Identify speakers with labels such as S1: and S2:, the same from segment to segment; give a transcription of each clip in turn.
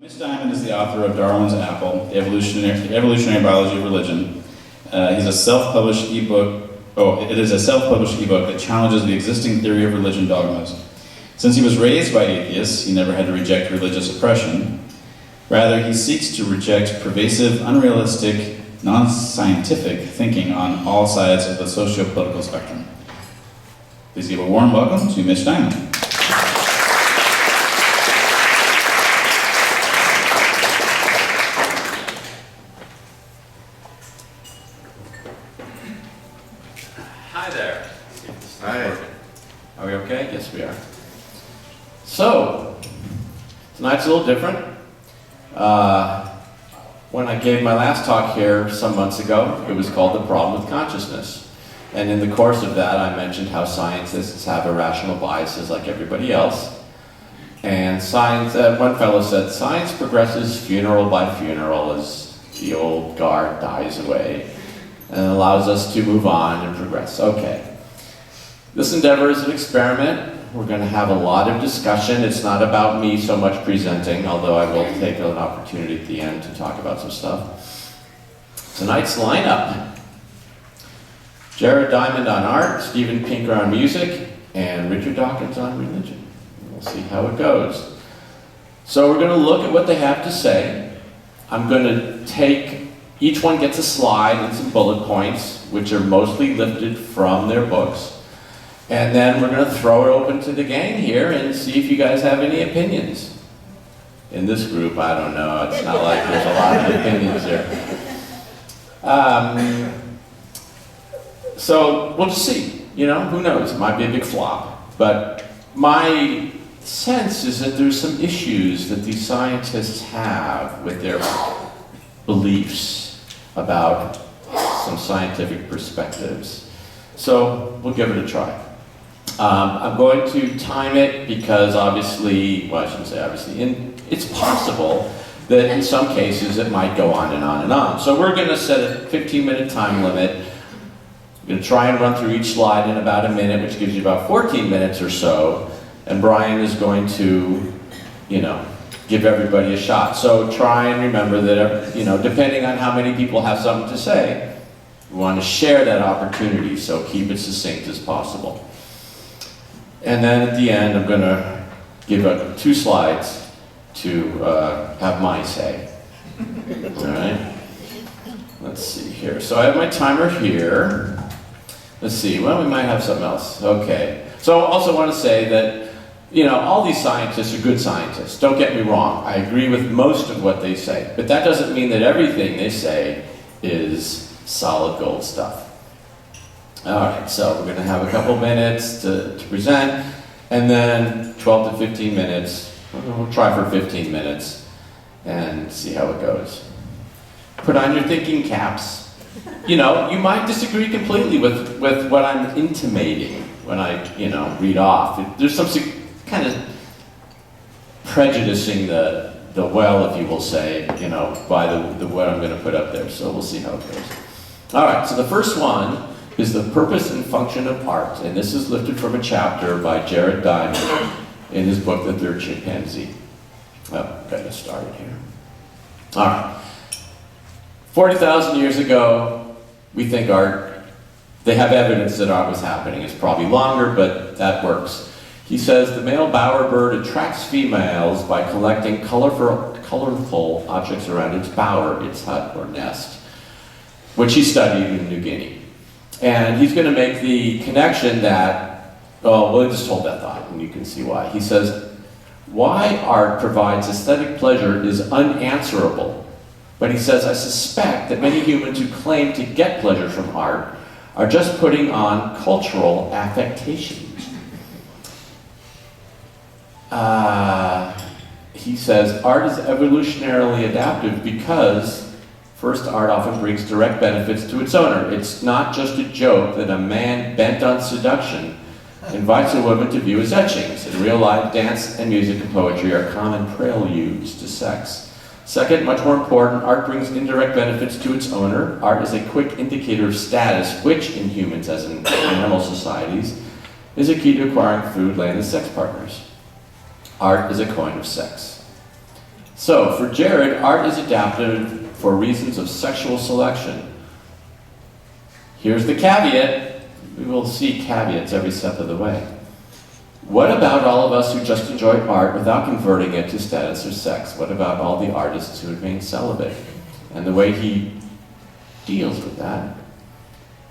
S1: Mitch is the author of Darwin's Apple, the Evolutionary Biology of Religion. He's a self-published ebook. It is a self-published ebook that challenges the existing theory of religion dogmas. Since he was raised by atheists, he never had to reject religious oppression. Rather, he seeks to reject pervasive, unrealistic, non-scientific thinking on all sides of the socio-political spectrum. Please give a warm welcome to Mitch Diamond.
S2: Hi there.
S3: Hi.
S2: Are we okay? Yes, we are. So, tonight's a little different. When I gave my last talk here some months ago, it was called The Problem with Consciousness. And in the course of that, I mentioned how scientists have irrational biases like everybody else. And one fellow said, science progresses funeral by funeral as the old guard dies away and allows us to move on and progress. Okay. This endeavor is an experiment. We're going to have a lot of discussion. It's not about me so much presenting, although I will take an opportunity at the end to talk about some stuff. Tonight's lineup: Jared Diamond on art, Steven Pinker on music, and Richard Dawkins on religion. We'll see how it goes. So we're going to look at what they have to say. I'm going to take, each one gets a slide and some bullet points, which are mostly lifted from their books. And then we're going to throw it open to the gang here and see if you guys have any opinions. In this group, I don't know. It's not like there's a lot of opinions here. So we'll just see. You know, who knows? It might be a big flop. But my sense is that there's some issues that these scientists have with their beliefs about some scientific perspectives. So we'll give it a try. I'm going to time it because obviously, well, I shouldn't say obviously, it's possible that in some cases it might go on and on and on. So we're going to set a 15-minute time limit. I'm going to try and run through each slide in about a minute, which gives you about 14 minutes or so. And Brian is going to, give everybody a shot. So try and remember that, depending on how many people have something to say, we want to share that opportunity, so keep it succinct as possible. And then at the end, I'm going to give 2 slides to have my say. All right? Let's see here. So I have my timer here. Let's see. Well, we might have something else. Okay. So I also want to say that, all these scientists are good scientists. Don't get me wrong. I agree with most of what they say. But that doesn't mean that everything they say is solid gold stuff. All right, so we're going to have a couple minutes to present, and then 12 to 15 minutes. We'll try for 15 minutes and see how it goes. Put on your thinking caps. You might disagree completely with what I'm intimating when I, read off. There's some kind of prejudicing the well, if you will say, by the what I'm going to put up there. So we'll see how it goes. All right, so the first one is the purpose and function of art. And this is lifted from a chapter by Jared Diamond in his book, The Third Chimpanzee. Oh, got to start it here. All right. 40,000 years ago, we think they have evidence that art was happening. It's probably longer, but that works. He says, the male bowerbird attracts females by collecting colorful objects around its bower, its hut or nest, which he studied in New Guinea. And he's going to make the connection that, we'll just hold that thought and you can see why. He says, why art provides aesthetic pleasure is unanswerable. But he says, I suspect that many humans who claim to get pleasure from art are just putting on cultural affectation. He says, art is evolutionarily adaptive because first, art often brings direct benefits to its owner. It's not just a joke that a man bent on seduction invites a woman to view his etchings. In real life, dance and music and poetry are common preludes to sex. Second, much more important, art brings indirect benefits to its owner. Art is a quick indicator of status, which in humans, as in animal societies, is a key to acquiring food, land, and sex partners. Art is a coin of sex. So, for Jared, art is adapted for reasons of sexual selection. Here's the caveat. We will see caveats every step of the way. What about all of us who just enjoy art without converting it to status or sex? What about all the artists who remain celibate? And the way he deals with that.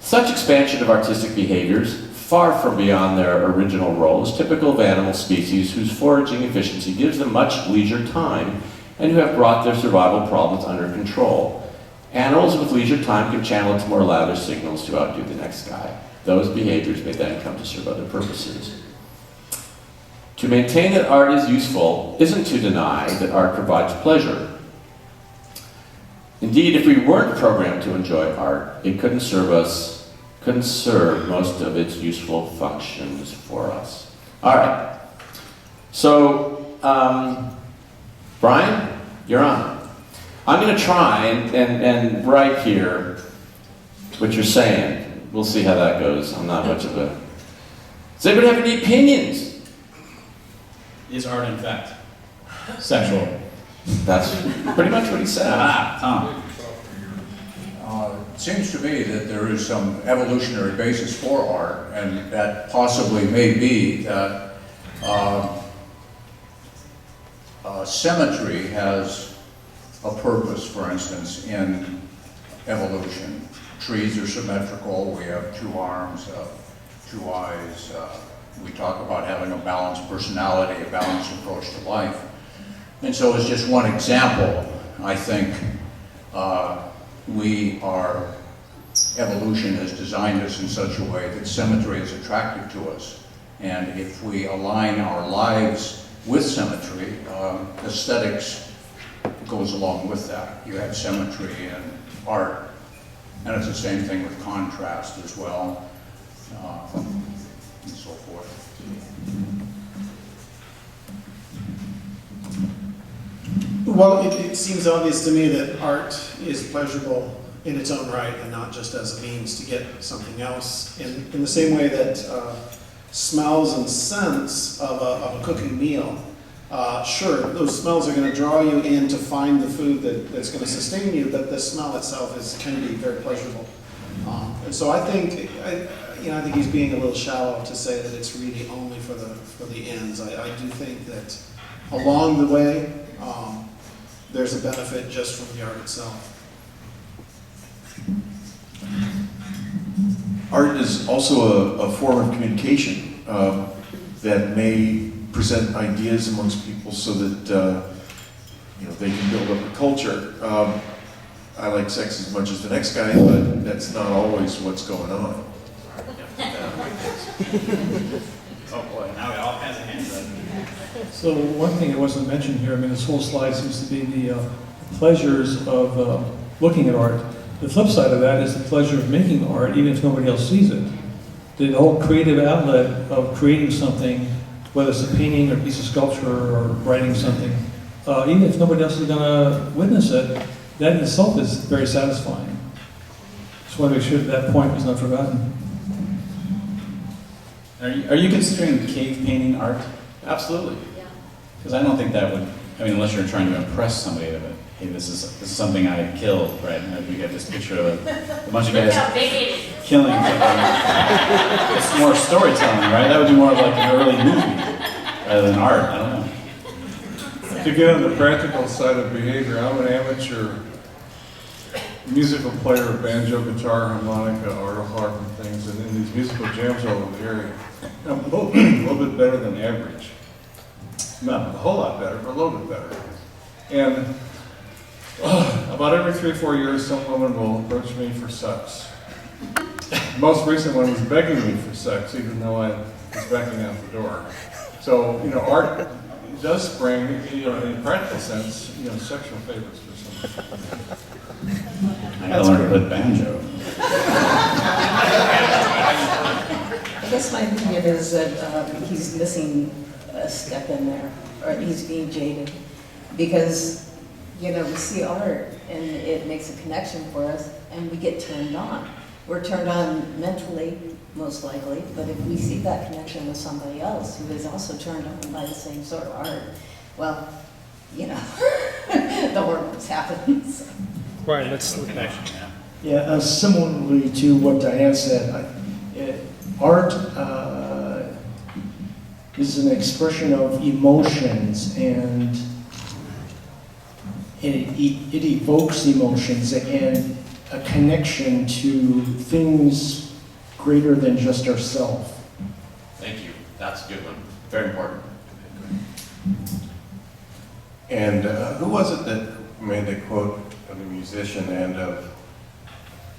S2: Such expansion of artistic behaviors, far from beyond their original role, is typical of animal species whose foraging efficiency gives them much leisure time and who have brought their survival problems under control. Animals with leisure time can channel into more louder signals to outdo the next guy. Those behaviors may then come to serve other purposes. To maintain that art is useful isn't to deny that art provides pleasure. Indeed, if we weren't programmed to enjoy art, it couldn't serve most of its useful functions for us. All right. So, Brian, you're on. I'm going to try and write here what you're saying. We'll see how that goes. I'm not much of a... Does anybody have any opinions?
S1: Is art, in fact, sexual?
S2: That's pretty much what he said.
S1: Tom.
S3: It seems to me that there is some evolutionary basis for art, and that possibly may be that symmetry has a purpose, for instance, in evolution. Trees are symmetrical, we have two arms, two eyes. We talk about having a balanced personality, a balanced approach to life. And so as just one example, I think evolution has designed us in such a way that symmetry is attractive to us. And if we align our lives with symmetry, aesthetics goes along with that. You have symmetry in art, and it's the same thing with contrast as well, and so forth.
S4: Well, it seems obvious to me that art is pleasurable in its own right and not just as a means to get something else. In the same way that smells and scents of a cooking meal, sure, those smells are going to draw you in to find the food that's going to sustain you, but the smell itself can be very pleasurable. And so I think he's being a little shallow to say that it's really only for the ends. I do think that along the way, there's a benefit just from the art itself.
S5: Art is also a form of communication that may present ideas amongst people so that they can build up a culture. I like sex as much as the next guy, but that's not always what's going on.
S1: Oh boy, now we all kinds of hands up.
S6: So one thing that wasn't mentioned here, this whole slide seems to be the pleasures of looking at art. The flip side of that is the pleasure of making art, even if nobody else sees it. The whole creative outlet of creating something, whether it's a painting or a piece of sculpture or writing something, even if nobody else is going to witness it, that in itself is very satisfying. Just want to make sure that point was not forgotten.
S1: Are you considering cave painting art?
S2: Absolutely.
S1: Because I don't think that would, unless you're trying to impress somebody that, hey, this is something I killed, right? And we get this picture of a bunch of guys killing something. It's more storytelling, right? That would be more of like an early movie rather than art. I don't know.
S7: To get on the practical side of behavior, I'm an amateur musical player of banjo, guitar, harmonica, harp, and things, and in these musical jams all over the area. I'm a little bit better than average. Not a whole lot better, but a little bit better. And about every 3 or 4 years, some woman will approach me for sex. Most recent one was begging me for sex, even though I was backing out the door. So, art does spring, in a practical sense, sexual favors for some.
S1: I gotta learn to play banjo.
S8: I guess my opinion is that he's missing a step in there, or he's being jaded, because we see art and it makes a connection for us, and we get turned on. We're turned on mentally, most likely, but if we see that connection with somebody else who is also turned on by the same sort of art, well, the hormones happen. So.
S9: Right, let's
S1: Connection, yeah.
S9: Yeah, similarly to what Diane said, art is an expression of emotions, and it evokes emotions and a connection to things greater than just ourselves.
S2: Thank you. That's a good one. Very important.
S10: And who was it that made the quote of the musician and of,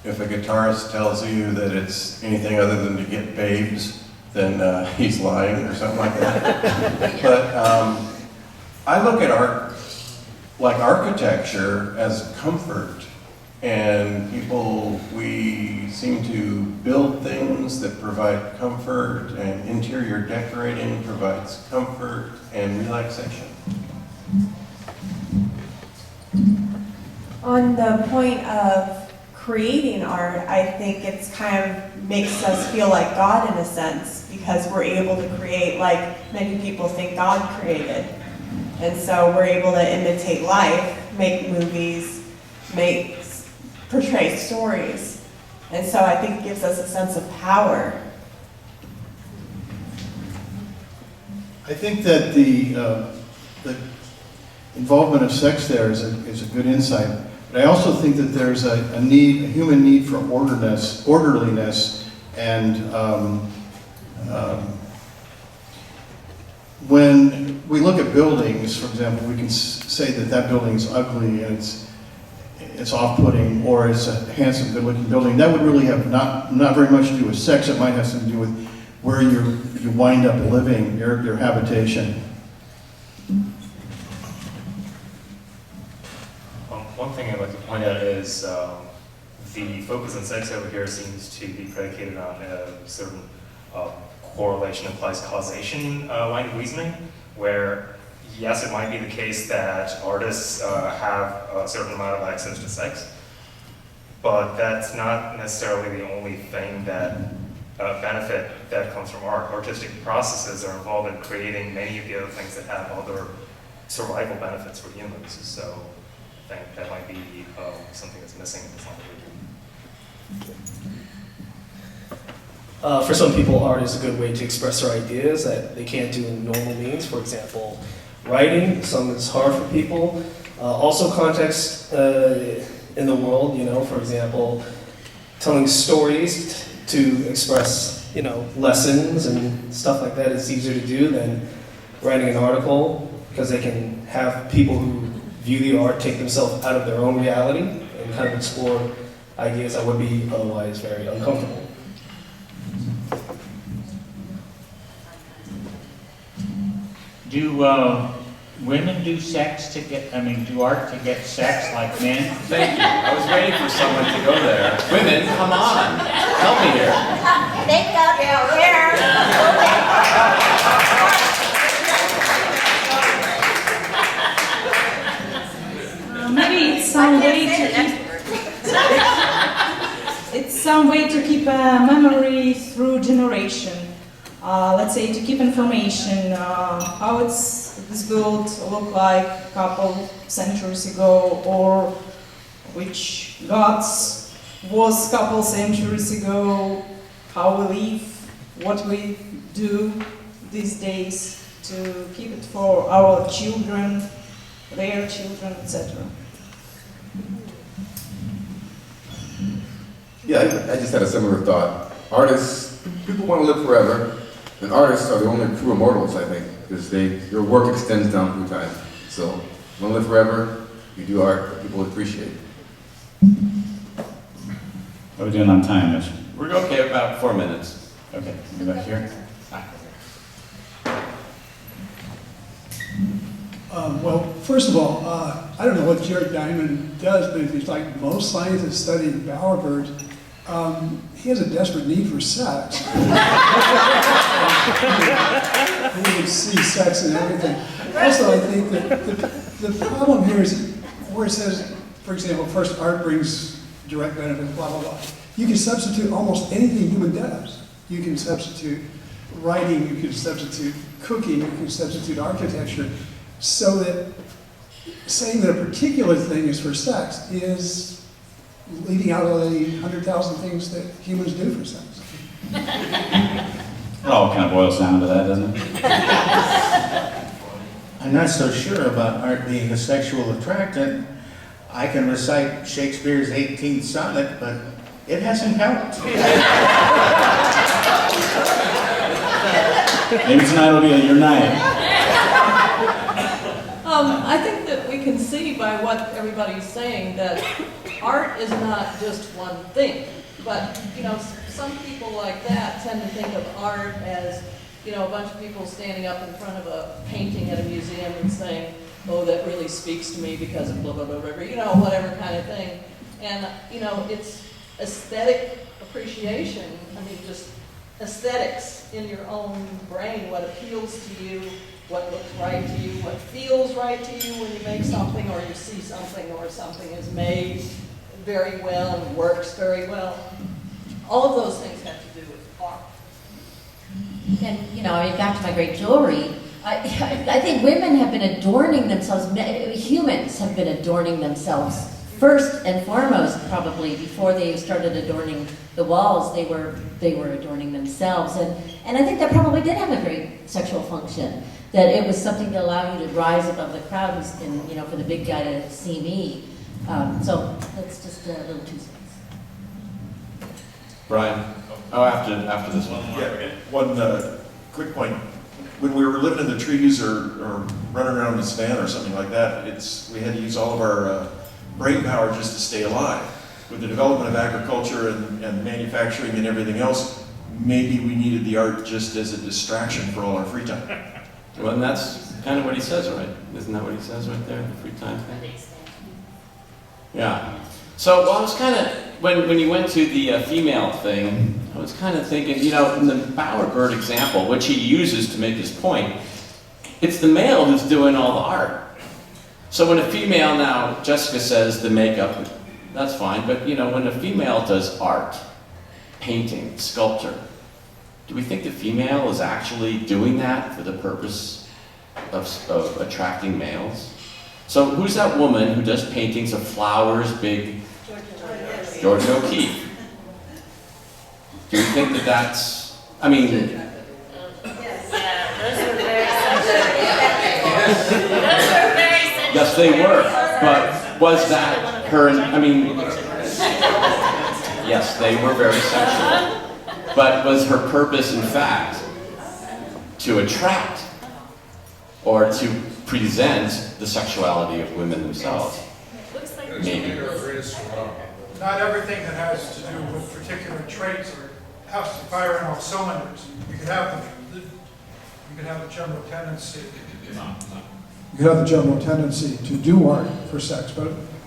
S10: if a guitarist tells you that it's anything other than to get babes, then he's lying or something like that. But I look at art, like architecture, as comfort. And people, we seem to build things that provide comfort, and interior decorating provides comfort and relaxation.
S11: On the point of creating art, I think it's kind of makes us feel like God in a sense, because we're able to create like many people think God created. And so we're able to imitate life, make movies, portray stories. And so I think it gives us a sense of power.
S12: I think that the involvement of sex there is a good insight. But I also think that there's a human need for orderliness, and when we look at buildings, for example, we can say that building is ugly and it's off-putting, or it's a handsome, good-looking building. That would really have not very much to do with sex. It might have something to do with where you wind up living, your habitation.
S13: One thing I'd like to point out is the focus on sex over here seems to be predicated on a certain correlation implies causation line of reasoning, where yes, it might be the case that artists have a certain amount of access to sex, but that's not necessarily the only thing that benefit that comes from art. Artistic processes are involved in creating many of the other things that have other survival benefits for humans. So I think that might be something that's missing in this language.
S14: For some people, art is a good way to express their ideas that they can't do in normal means. For example, writing, something that's hard for people. Also context in the world, for example, telling stories to express, lessons and stuff like that is easier to do than writing an article, because they can have people who view the art take themselves out of their own reality and kind of explore ideas that would be otherwise very uncomfortable.
S15: Do women do do art to get sex like men?
S2: Thank you. I was waiting for someone to go there. Women, come on. Help me here.
S11: They got
S16: Maybe it's some way to it's some way to keep a memory through generation. Let's say to keep information, how this built looked like a couple centuries ago, or which gods was a couple centuries ago, how we live, what we do these days to keep it for our children, their children, etc.
S17: Yeah, I just had a similar thought. Artists, people want to live forever, and artists are the only true immortals, I think, because your work extends down through time. So, you want to live forever, you do art that people appreciate.
S1: What are we doing on time, Mitch?
S2: We're okay, about 4 minutes.
S1: Okay, go back here.
S18: Well, first of all, I don't know what Jared Diamond does, but if he's like most scientists studying bowerbirds, he has a desperate need for sex. He can see sex and everything. Also, I think that the problem here is where it says, for example, first art brings direct benefits, blah, blah, blah. You can substitute almost anything human does. You can substitute writing, you can substitute cooking, you can substitute architecture, so that saying that a particular thing is for sex is leaving out of the 100,000 things that humans do for sex.
S1: It all kind of boils down to that, doesn't it?
S19: I'm not so sure about art being a sexual attractant. I can recite Shakespeare's 18th sonnet, but it hasn't helped.
S1: Maybe tonight will be your night.
S20: I think that we can see by what everybody's saying that art is not just one thing. But, some people like that tend to think of art as, a bunch of people standing up in front of a painting at a museum and saying, oh, that really speaks to me because of blah, blah, blah, blah, whatever kind of thing. And, it's aesthetic appreciation. Just aesthetics in your own brain, what appeals to you, what looks right to you, what feels right to you when you make something or you see something or something is made very well and works very well. All of those things have to do with art.
S21: And, back to my great jewelry, I think women have been adorning themselves, humans have been adorning themselves first and foremost, probably, before they started adorning the walls, they were adorning themselves. And I think that probably did have a great sexual function, that it was something to allow you to rise above the crowd and, for the big guy to see me. So that's just a little 2 cents.
S2: Brian? Oh, after this one.
S5: Yeah, one quick point. When we were living in the trees or running around the savannah or something like that, we had to use all of our brain power just to stay alive. With the development of agriculture and manufacturing and everything else, maybe we needed the art just as a distraction for all our free time.
S2: Well, and that's kind of what he says, right? Isn't that what he says right there, the free time thing? Yeah. So, I was kind of, when you went to the female thing, I was kind of thinking, in the bowerbird example, which he uses to make his point, it's the male who's doing all the art. So when a female now, Jessica says the makeup, that's fine, but when a female does art, painting, sculpture, do we think the female is actually doing that for the purpose of attracting males? So who's that woman who does paintings of flowers, big? Georgia O'Keeffe. Do you think that that's, yes, they were, but was that her, yes, they were very sexual, but was her purpose, in fact, to attract or to present the sexuality of women themselves? Maybe.
S22: Not everything that has to do with particular traits or has to fire on all cylinders. You could have the general tendency. You could have the general tendency to do art for sex,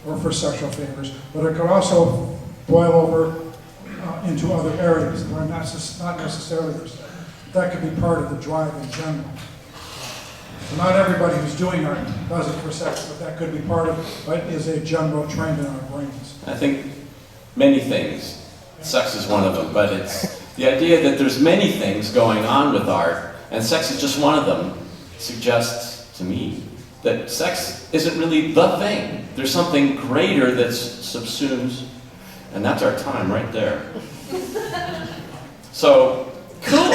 S22: or for sexual favors, but it could also boil over into other areas that are not necessarily for sex. That could be part of the drive in general. So not everybody who's doing art does it for sex, but that could be part of it, but is a general trend in our brains.
S2: I think many things. Sex is one of them, but it's the idea that there's many things going on with art, and sex is just one of them, suggests to me that sex isn't really the thing. There's something greater that subsumes, and that's our time right there. So, cool.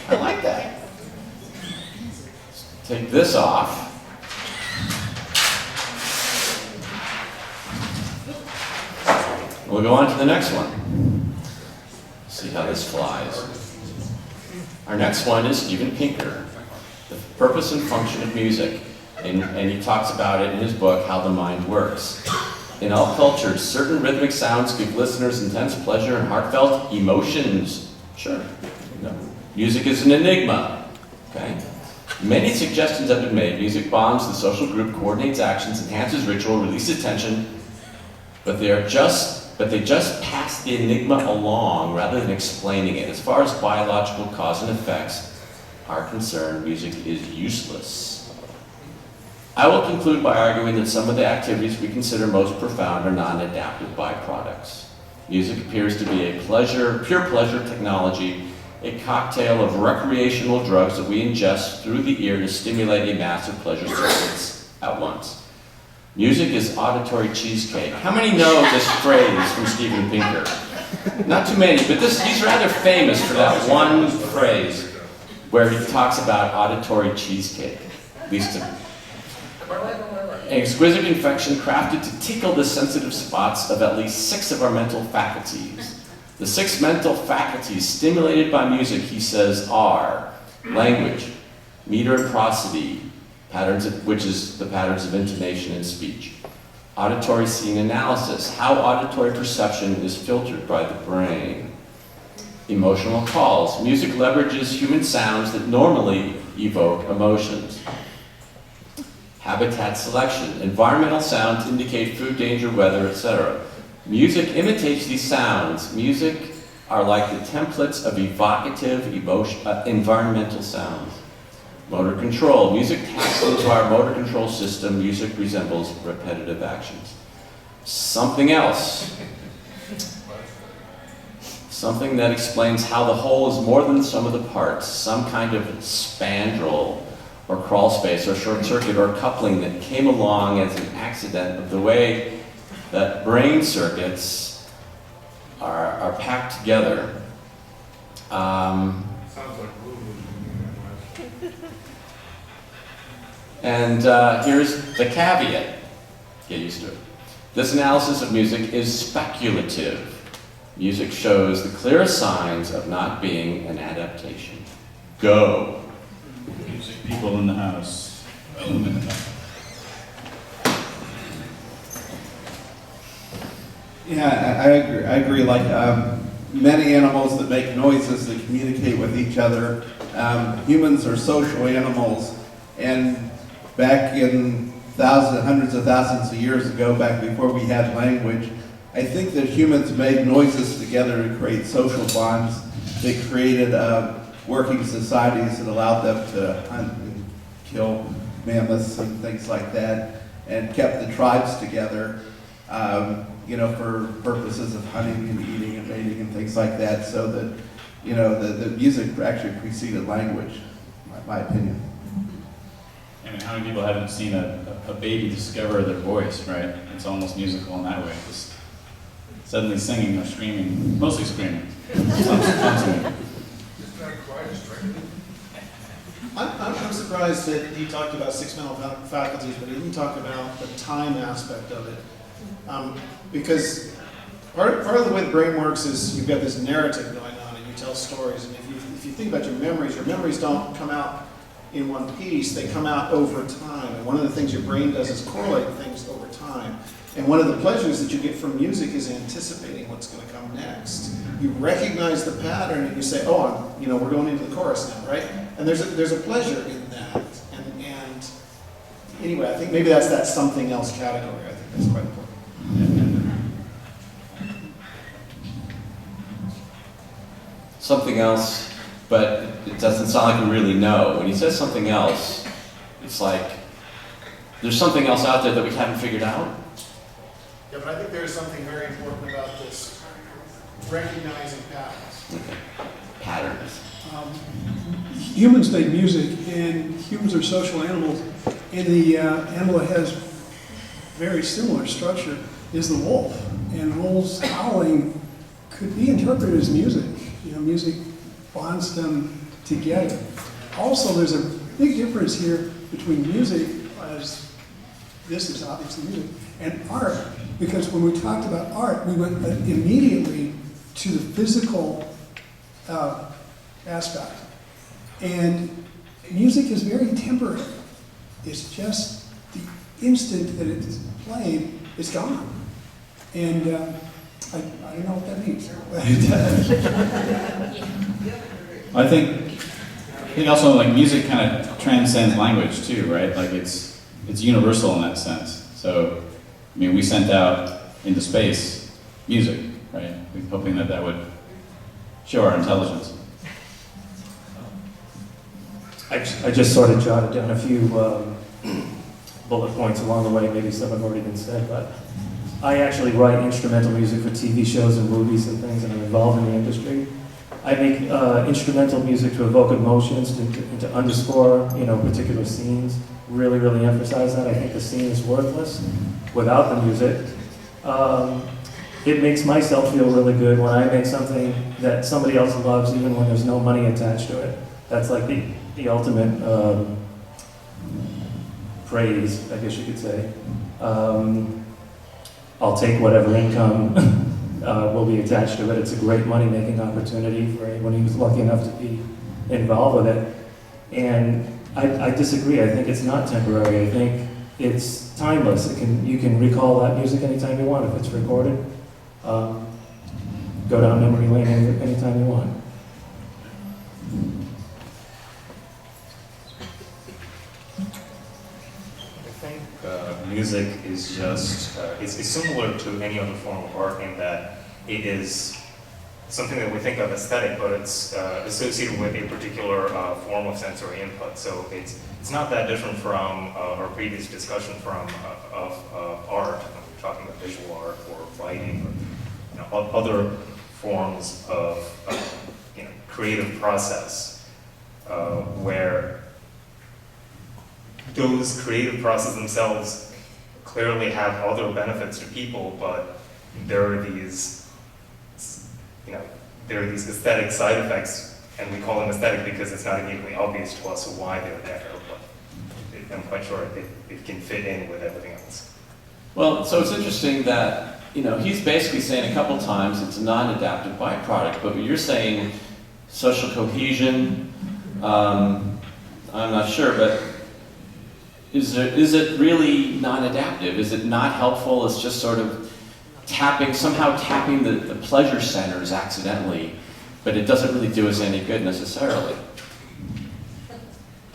S2: I like that. Take this off. We'll go on to the next one. See how this flies. Our next one is Steven Pinker, The Purpose and Function of Music. And he talks about it in his book, How the Mind Works. In all cultures, certain rhythmic sounds give listeners intense pleasure and heartfelt emotions. Sure. Music is an enigma. Okay? Many suggestions have been made. Music bonds the social group, coordinates actions, enhances ritual, releases tension, but they just pass the enigma along rather than explaining it. As far as biological cause and effects are concerned, music is useless. I will conclude by arguing that some of the activities we consider most profound are non-adaptive byproducts. Music appears to be a pure pleasure technology, a cocktail of recreational drugs that we ingest through the ear to stimulate a massive pleasure circuits at once. Music is auditory cheesecake. How many know this phrase from Steven Pinker? Not too many, but he's rather famous for that one phrase where he talks about auditory cheesecake. At least an exquisite confection crafted to tickle the sensitive spots of at least 6 of our mental faculties. The 6 mental faculties stimulated by music, he says, are language, meter and prosody, which is the patterns of intonation and speech. Auditory scene analysis, how auditory perception is filtered by the brain. Emotional calls, music leverages human sounds that normally evoke emotions. Habitat selection, environmental sounds indicate food, danger, weather, etc. Music imitates these sounds. Music are like the templates of evocative environmental sounds. Motor control. Music taps into our motor control system. Music resembles repetitive actions. Something else. Something that explains how the whole is more than the sum of the parts. Some kind of spandrel or crawl space or short circuit or coupling that came along as an accident of the way that brain circuits are packed together.
S7: Sounds like
S2: And here's the caveat. Get used to it. This analysis of music is speculative. Music shows the clearest signs of not being an adaptation. Go.
S1: Music people in the house.
S3: Yeah, I agree. Like many animals that make noises that communicate with each other. Humans are social animals, and back in hundreds of thousands of years ago, back before we had language, I think that humans made noises together to create social bonds. They created working societies that allowed them to hunt and kill mammoths and things like that, and kept the tribes together, for purposes of hunting and eating and mating and things like that, so that, the music actually preceded language, in my opinion.
S1: I mean, how many people haven't seen a baby discover their voice, right? It's almost musical in that way. Just suddenly singing or screaming, mostly screaming.
S4: I'm surprised that he talked about 6 mental faculties, but he didn't talk about the time aspect of it. Because part of the way the brain works is you've got this narrative going on and you tell stories. And if you think about your memories don't come out in one piece, they come out over time. And one of the things your brain does is correlate things over time. And one of the pleasures that you get from music is anticipating what's going to come next. You recognize the pattern and you say, oh, we're going into the chorus now, right? And there's a pleasure in that. And anyway, I think maybe that's that something else category. I think that's quite important.
S2: Something else, but it doesn't sound like we really know. When he says something else, it's like there's something else out there that we haven't figured out.
S4: Yeah, but I think there's something very important about this, recognizing patterns.
S2: Okay. Patterns.
S18: Humans make music, and humans are social animals, and the animal that has very similar structure is the wolf. And wolves howling could be interpreted as music. Music bonds them together. Also, there's a big difference here between music, as this is obviously music, and art. Because when we talked about art, we went immediately to the physical aspect. And music is very temporary. It's just the instant that it's played, it's gone. And I don't know what that means.
S1: I think also like music kind of transcends language too, right? Like it's universal in that sense. So, I mean, we sent out into space music, right? We're hoping that would show our intelligence.
S23: I just sort of jotted down a few bullet points along the way. Maybe some have already been said, but I actually write instrumental music for TV shows and movies and things, and I'm involved in the industry. I make instrumental music to evoke emotions, to underscore, particular scenes. really, really emphasize that. I think the scene is worthless without the music. It makes myself feel really good when I make something that somebody else loves, even when there's no money attached to it. That's like the ultimate praise, I guess you could say. I'll take whatever income will be attached to it. It's a great money-making opportunity for anyone who's lucky enough to be involved with it. And I disagree. I think it's not temporary. I think it's timeless. You can recall that music anytime you want if it's recorded. Go down memory lane anytime you want.
S13: I think music is just, it's similar to any other form of art in that it is something that we think of aesthetic, but it's associated with a particular form of sensory input. So it's not that different from our previous discussion of art. We're talking about visual art or writing or other forms of creative process where those creative processes themselves clearly have other benefits to people, but there are these aesthetic side effects, and we call them aesthetic because it's not immediately obvious to us why they're there, but I'm quite sure it can fit in with everything else.
S2: Well, so it's interesting that, he's basically saying a couple times it's a non-adaptive byproduct, but you're saying social cohesion, I'm not sure, but is it really non-adaptive? Is it not helpful? It's just sort of somehow tapping the pleasure centers accidentally, but it doesn't really do us any good necessarily.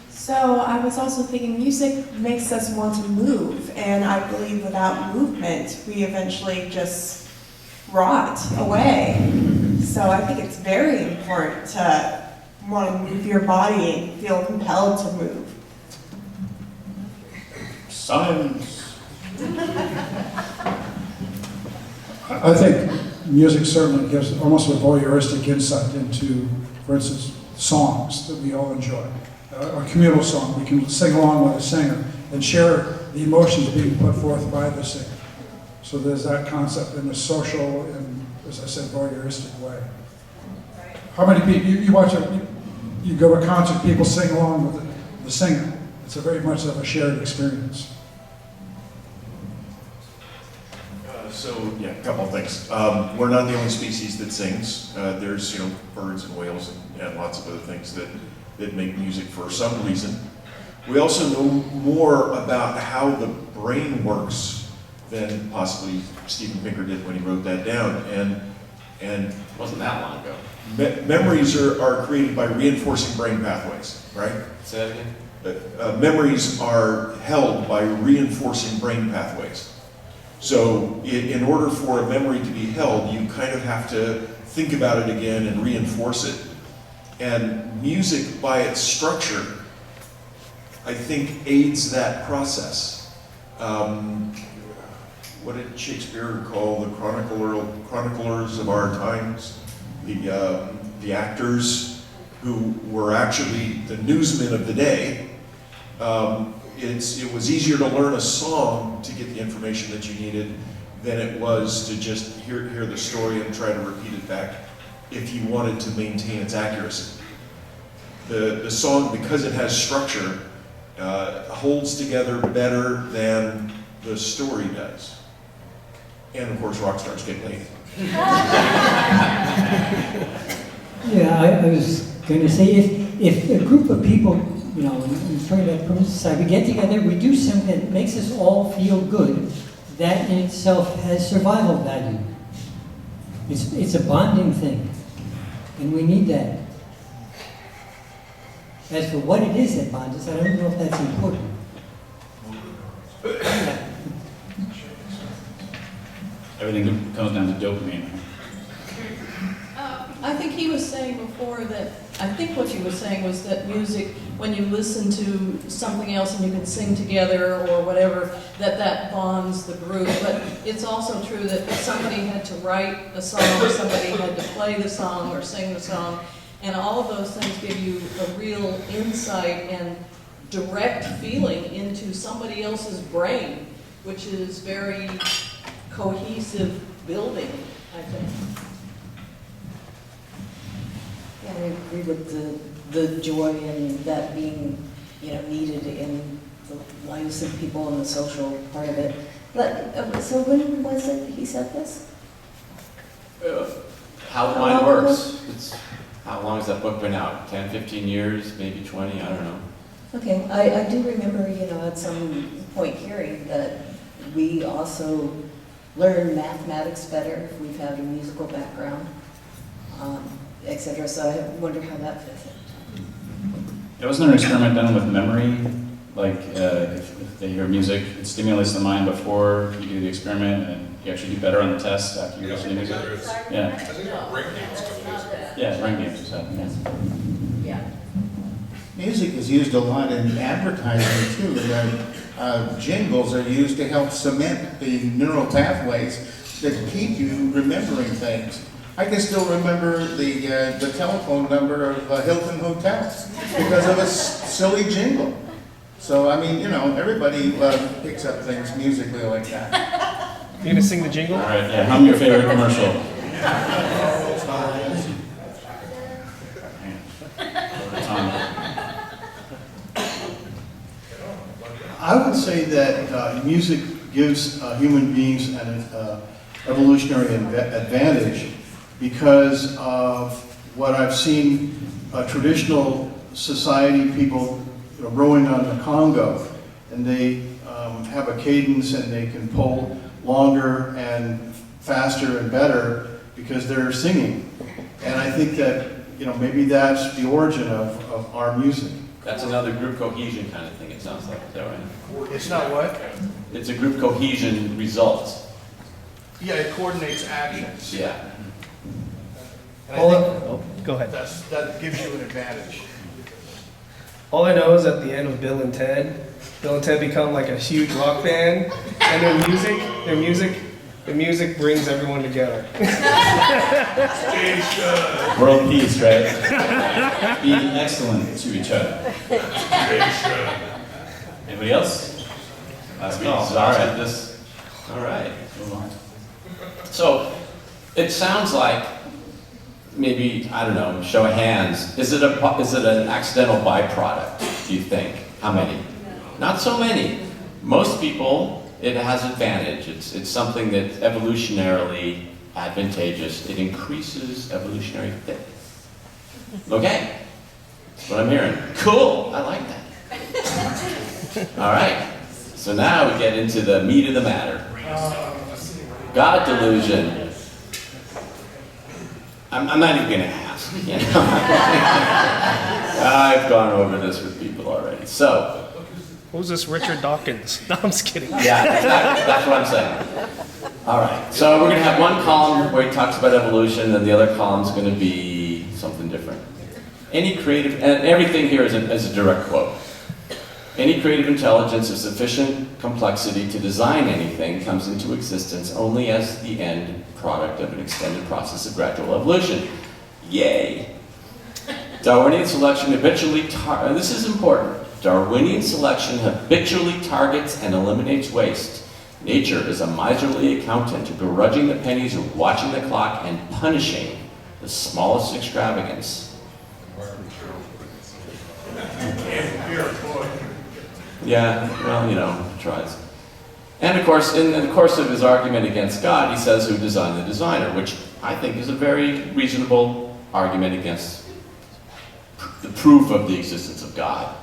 S11: So I was also thinking music makes us want to move, and I believe without movement, we eventually just rot away. So I think it's very important to want to move your body and feel compelled to move.
S15: Science.
S18: I think music certainly gives almost a voyeuristic insight into, for instance, songs that we all enjoy. A communal song, we can sing along with a singer and share the emotions being put forth by the singer. So there's that concept in a social and, as I said, voyeuristic way. How many people, you go to a concert, people sing along with the singer. It's a very much of a shared experience.
S5: A couple of things. We're not the only species that sings. There's, birds and whales and lots of other things that make music for some reason. We also know more about how the brain works than possibly Steven Pinker did when he wrote that down. And
S2: it wasn't that long ago.
S5: Memories are created by reinforcing brain pathways, right?
S2: Say that again?
S5: Memories are held by reinforcing brain pathways. So in order for a memory to be held, you kind of have to think about it again and reinforce it. And music, by its structure, I think aids that process. What did Shakespeare call the chroniclers of our times? The actors who were actually the newsmen of the day. It was easier to learn a song to get the information that you needed than it was to just hear the story and try to repeat it back if you wanted to maintain its accuracy. The song, because it has structure, holds together better than the story does. And of course, rock stars get laid.
S6: Yeah, I was going to say, if a group of people, in front of that person's society, we get together, we do something that makes us all feel good, that in itself has survival value. It's a bonding thing, and we need that. As for what it is that bonds us, I don't know if that's important.
S1: Everything comes down to dopamine.
S20: I think he was saying before that, I think what you were saying was that music, when you listen to something else and you can sing together or whatever, that bonds the group. But it's also true that somebody had to write a song, somebody had to play the song or sing the song, and all of those things give you a real insight and direct feeling into somebody else's brain, which is very cohesive building, I think.
S8: Yeah, I agree with the joy and that being, needed in the lives of people and the social part of it. But, so when was it he said this?
S2: How the mind works. How long has that book been out? 10, 15 years, maybe 20, I don't know.
S8: Okay, I do remember, at some point hearing that we also learn mathematics better if we've had a musical background, etc. So I wonder how that fits in.
S1: There wasn't an experiment done with memory, like if they hear music, it stimulates the mind before you do the experiment, and you actually do better on the test after you listen to music. Yeah.
S9: I think brain games come to this.
S1: Yeah, brain games just happen.
S20: Yeah.
S19: Music is used a lot in advertising too. Jingles are used to help cement the neural pathways that keep you remembering things. I can still remember the telephone number of Hilton Hotel because of a silly jingle. So, I mean, everybody picks up things musically like that.
S14: You gonna sing the jingle?
S1: All right, yeah, hum your favorite commercial.
S12: I would say that music gives human beings an evolutionary advantage because of what I've seen traditional society people rowing on the Congo, and they have a cadence and they can pull longer and faster and better because they're singing. And I think that maybe that's the origin of our music.
S2: That's another group cohesion kind of thing, it sounds like. Is that right?
S12: It's not what?
S2: It's a group cohesion result.
S12: Yeah, it coordinates actions.
S2: Yeah.
S12: And I think
S14: go ahead.
S12: that gives you an advantage.
S14: All I know is at the end of Bill and Ted become like a huge rock band, and their music brings everyone together.
S1: World peace, right? Be excellent to each other. Anybody else? Last call.
S2: All right.
S1: Move on.
S2: So, it sounds like maybe, I don't know, show of hands. Is it an accidental byproduct, do you think? How many? Not so many. Most people, it has advantage. It's something that's evolutionarily advantageous. It increases evolutionary fit. Okay. That's what I'm hearing. Cool. I like that. All right. So now we get into the meat of the matter. God delusion. I'm not even going to ask. I've gone over this with people already. So,
S14: Who's this Richard Dawkins? No, I'm just kidding.
S2: yeah, that's what I'm saying. All right, so we're going to have one column where he talks about evolution, and the other column is going to be something different. Any creative, and everything here is a direct quote. Any creative intelligence of sufficient complexity to design anything comes into existence only as the end product of an extended process of gradual evolution. Yay. Darwinian selection habitually, this is important. Darwinian selection habitually targets and eliminates waste. Nature is a miserly accountant, begrudging the pennies or watching the clock and punishing the smallest extravagance. Yeah, well, tries. And of course, in the course of his argument against God, he says who designed the designer, which I think is a very reasonable argument against the proof of the existence of God,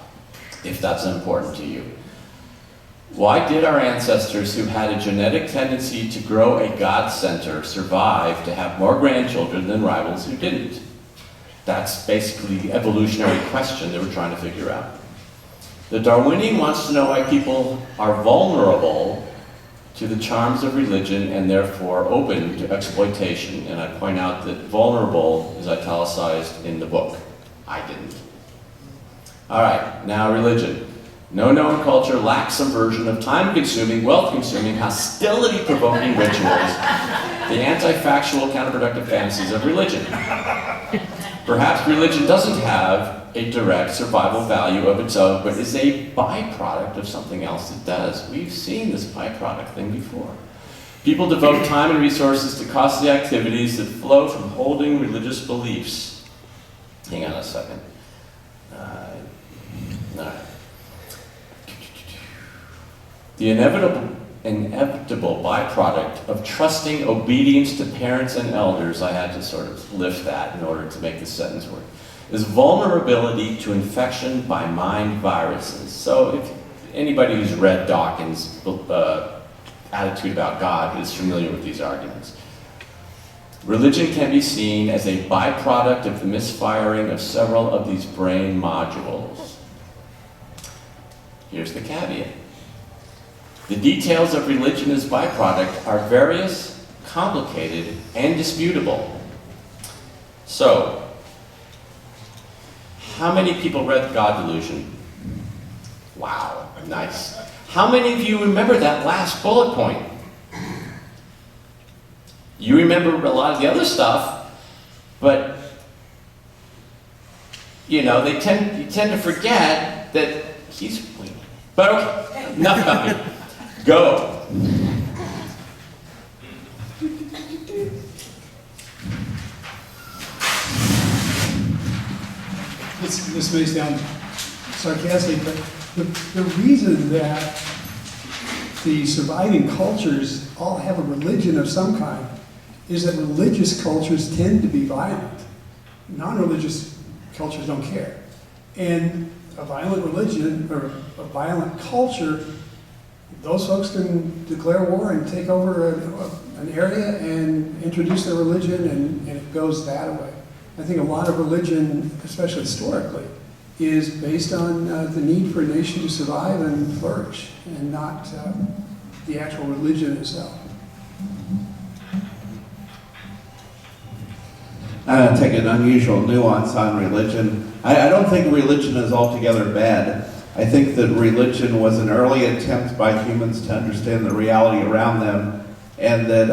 S2: if that's important to you. Why did our ancestors who had a genetic tendency to grow a God center survive to have more grandchildren than rivals who didn't? That's basically the evolutionary question that we're trying to figure out. The Darwinian wants to know why people are vulnerable to the charms of religion and therefore open to exploitation. And I point out that vulnerable is italicized in the book. I didn't. All right, now religion. No known culture lacks some version of time-consuming, wealth-consuming, hostility-provoking rituals, the anti-factual, counterproductive fantasies of religion. Perhaps religion doesn't have a direct survival value of its own, but is a byproduct of something else it does. We've seen this byproduct thing before. People devote time and resources to costly activities that flow from holding religious beliefs. Hang on a second. No. The inevitable byproduct of trusting obedience to parents and elders, I had to sort of lift that in order to make the sentence work, is vulnerability to infection by mind viruses. So if anybody who's read Dawkins' attitude about God is familiar with these arguments. Religion can be seen as a byproduct of the misfiring of several of these brain modules. Here's the caveat. The details of religion as byproduct are various, complicated, and disputable. So, how many people read God Delusion? Wow, nice. How many of you remember that last bullet point? You remember a lot of the other stuff, but you know, you tend to forget that he's weak. But okay, enough about me. Go.
S18: This may sound sarcastic, but the reason that the surviving cultures all have a religion of some kind is that religious cultures tend to be violent. Non-religious cultures don't care. And a violent religion, or a violent culture, those folks can declare war and take over an area and introduce their religion, and it goes that way. I think a lot of religion, especially historically, is based on the need for a nation to survive and flourish, and not the actual religion itself.
S3: I'm going to take an unusual nuance on religion. I don't think religion is altogether bad. I think that religion was an early attempt by humans to understand the reality around them, and that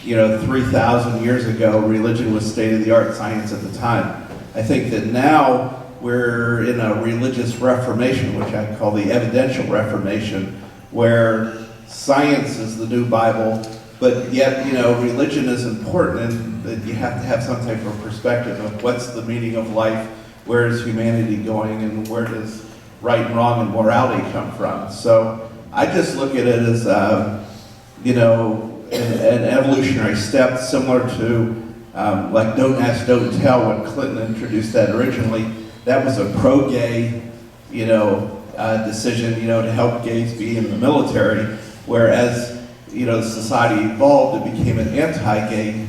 S3: 3,000 years ago, religion was state-of-the-art science at the time. I think that now we're in a religious reformation, which I call the evidential reformation, where science is the new Bible, but yet, religion is important, and that you have to have some type of perspective of what's the meaning of life, where is humanity going, and where does right and wrong and morality come from. So I just look at it as, an evolutionary step similar to like Don't Ask, Don't Tell when Clinton introduced that originally. That was a pro-gay, decision, to help gays be in the military, whereas, society evolved, it became an anti-gay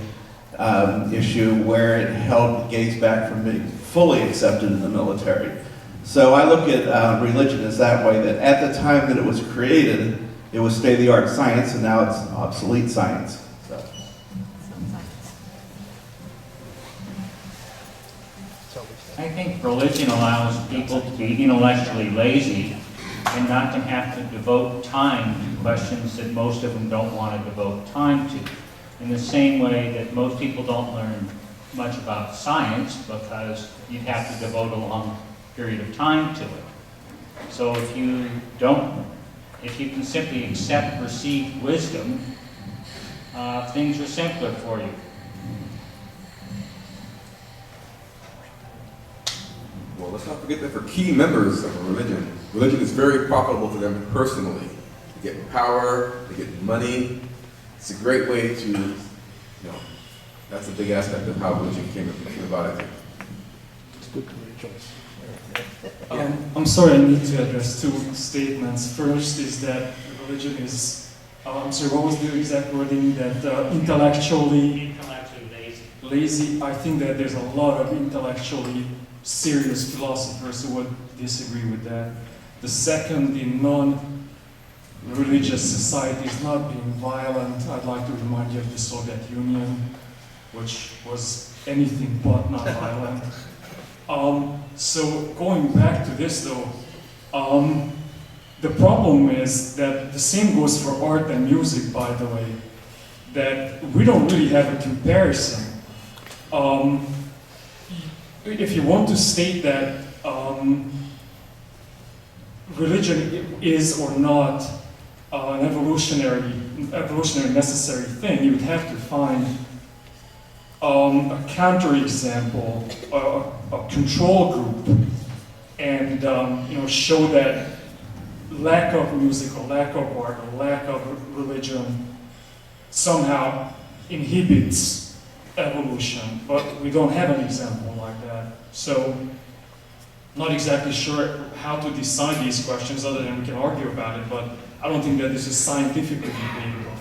S3: issue where it held gays back from being fully accepted in the military. So I look at religion as that way, that at the time that it was created, it was state-of-the-art science, and now it's obsolete science.
S15: I think religion allows people to be intellectually lazy and not to have to devote time to questions that most of them don't want to devote time to. In the same way that most people don't learn much about science because you'd have to devote a long period of time to it. So if you can simply accept received wisdom, things are simpler for you.
S9: Well, let's not forget that for key members of a religion, religion is very profitable to them personally. They get power, they get money. It's a great way to, that's a big aspect of how religion came about, I think.
S10: It's a good career choice. I'm sorry, I need to address two statements. First is that religion is, I'm sorry, what was the exact wording? That intellectually lazy. I think that there's a lot of intellectually serious philosophers who would disagree with that. The second, in non-religious societies not being violent, I'd like to remind you of the Soviet Union, which was anything but not violent. So going back to this though, the problem is that the same goes for art and music, by the way, that we don't really have a comparison. if you want to state that religion is or not an evolutionary necessary thing, you would have to find a counterexample, a control group, and show that lack of music or lack of art or lack of religion somehow inhibits evolution. But we don't have an example like that. So not exactly sure how to decide these questions other than we can argue about it, but I don't think that this is scientifically debatable.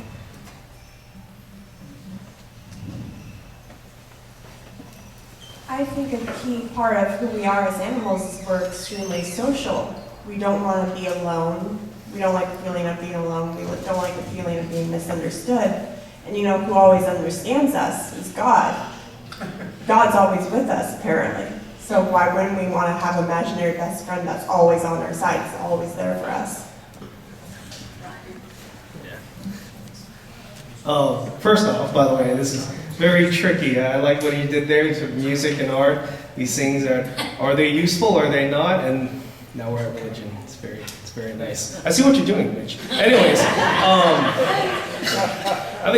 S11: I think a key part of who we are as animals is we're extremely social. We don't want to be alone. We don't like the feeling of being alone. We don't like the feeling of being misunderstood. And who always understands us is God. God's always with us, apparently. So why wouldn't we want to have an imaginary best friend that's always on our side, that's always there for us?
S14: First off, by the way, this is very tricky. I like what you did there to music and art. These things are they useful? Are they not? And now we're at religion. It's very nice. I see what you're doing, Mitch. Anyways, I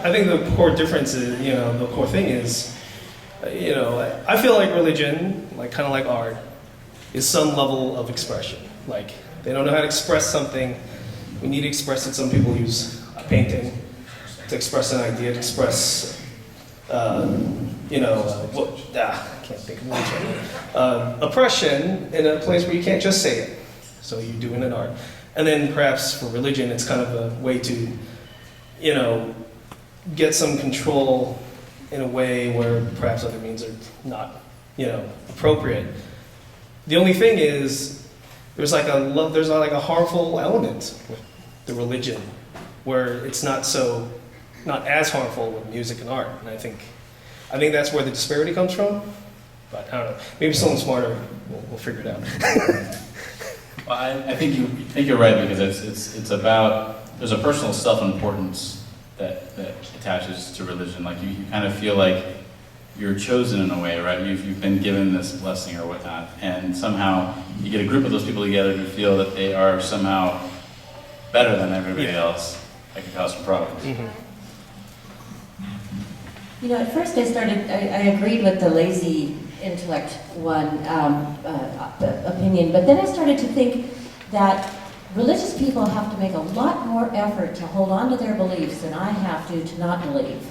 S14: think the core difference is, the core thing is, I feel like religion, kind of like art, is some level of expression. Like, they don't know how to express something. We need to express it. Some people use a painting to express an idea, to express, I can't think of words right now. Oppression in a place where you can't just say it. So you do it in art. And then perhaps for religion, it's kind of a way to, get some control in a way where perhaps other means are not, appropriate. The only thing is, there's like a harmful element with the religion, where it's not as harmful with music and art. And I think that's where the disparity comes from. But I don't know. Maybe someone smarter will figure it out.
S1: Well, I think you're right, because it's about, there's a personal self-importance that attaches to religion. Like you kind of feel like you're chosen in a way, right? You've been given this blessing or whatnot, and somehow you get a group of those people together who feel that they are somehow better than everybody else. That can cause some problems.
S8: Mm-hmm. At first I agreed with the lazy intellect opinion, but then I started to think that religious people have to make a lot more effort to hold on to their beliefs than I have to not believe,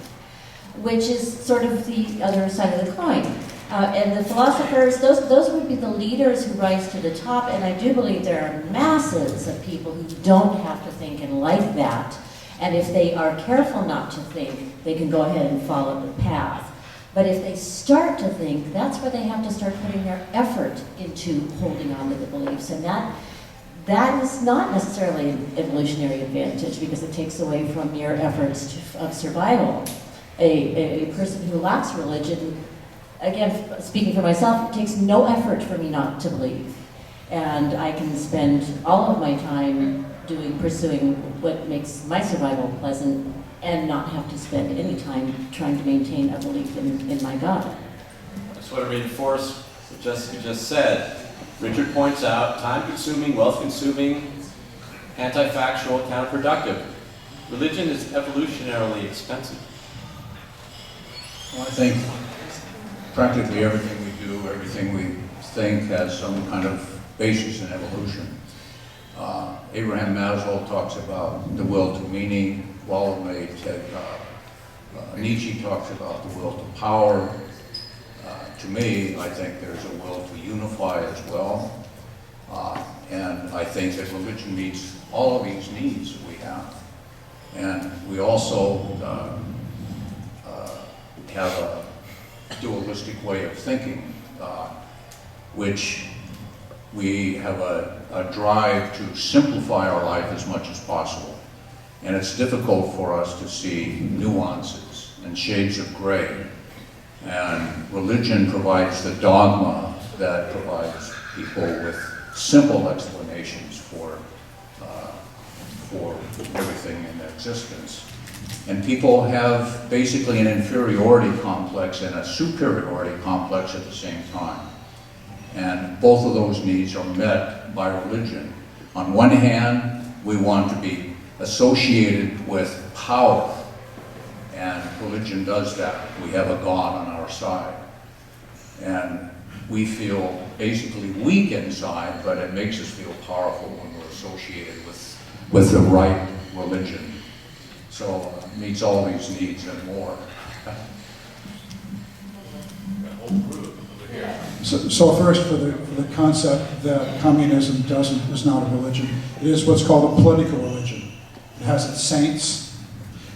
S8: which is sort of the other side of the coin. And the philosophers, those would be the leaders who rise to the top, and I do believe there are masses of people who don't have to think and like that, and if they are careful not to think, they can go ahead and follow the path. But if they start to think, that's where they have to start putting their effort into holding on to the beliefs, and that is not necessarily an evolutionary advantage, because it takes away from your efforts of survival. A person who lacks religion, again, speaking for myself, it takes no effort for me not to believe. And I can spend all of my time pursuing what makes my survival pleasant and not have to spend any time trying to maintain a belief in my God.
S2: I just want to reinforce what Jessica just said. Richard points out time-consuming, wealth-consuming, anti-factual, counterproductive. Religion is evolutionarily expensive.
S16: Well, I think practically everything we do, everything we think has some kind of basis in evolution. Abraham Maslow talks about the will to meaning. Nietzsche talks about the will to power. To me, I think there's a will to unify as well. And I think that religion meets all of these needs that we have. And we also have a dualistic way of thinking, which we have a drive to simplify our life as much as possible. And it's difficult for us to see nuances and shades of gray. And religion provides the dogma that provides people with simple explanations for everything in existence. And people have basically an inferiority complex and a superiority complex at the same time. And both of those needs are met by religion. On one hand, we want to be associated with power, and religion does that. We have a God on our side. And we feel basically weak inside, but it makes us feel powerful when we're associated with the right religion. So it meets all these needs and more.
S18: So first, for the concept that communism is not a religion, it is what's called a political religion. It has its saints,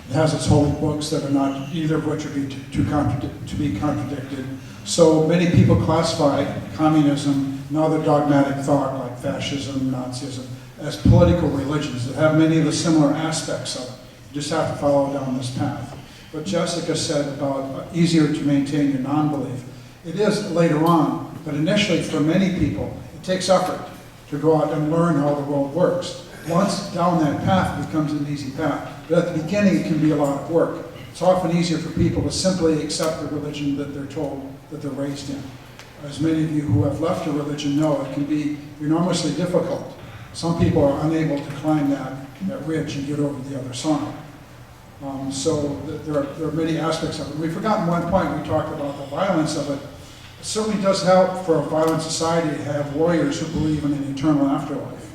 S18: it has its holy books that are not, either of which would be to be contradicted. So many people classify communism and other dogmatic thought like fascism, Nazism, as political religions that have many of the similar aspects of it. You just have to follow down this path. What Jessica said about easier to maintain your non-belief, it is later on, but initially for many people, it takes effort to go out and learn how the world works. Once down that path, it becomes an easy path. But at the beginning, it can be a lot of work. It's often easier for people to simply accept the religion that they're told that they're raised in. As many of you who have left a religion know, it can be enormously difficult. Some people are unable to climb that ridge and get over the other side. So there are many aspects of it. We've forgotten one point. We talked about the violence of it. It certainly does help for a violent society to have warriors who believe in an eternal afterlife.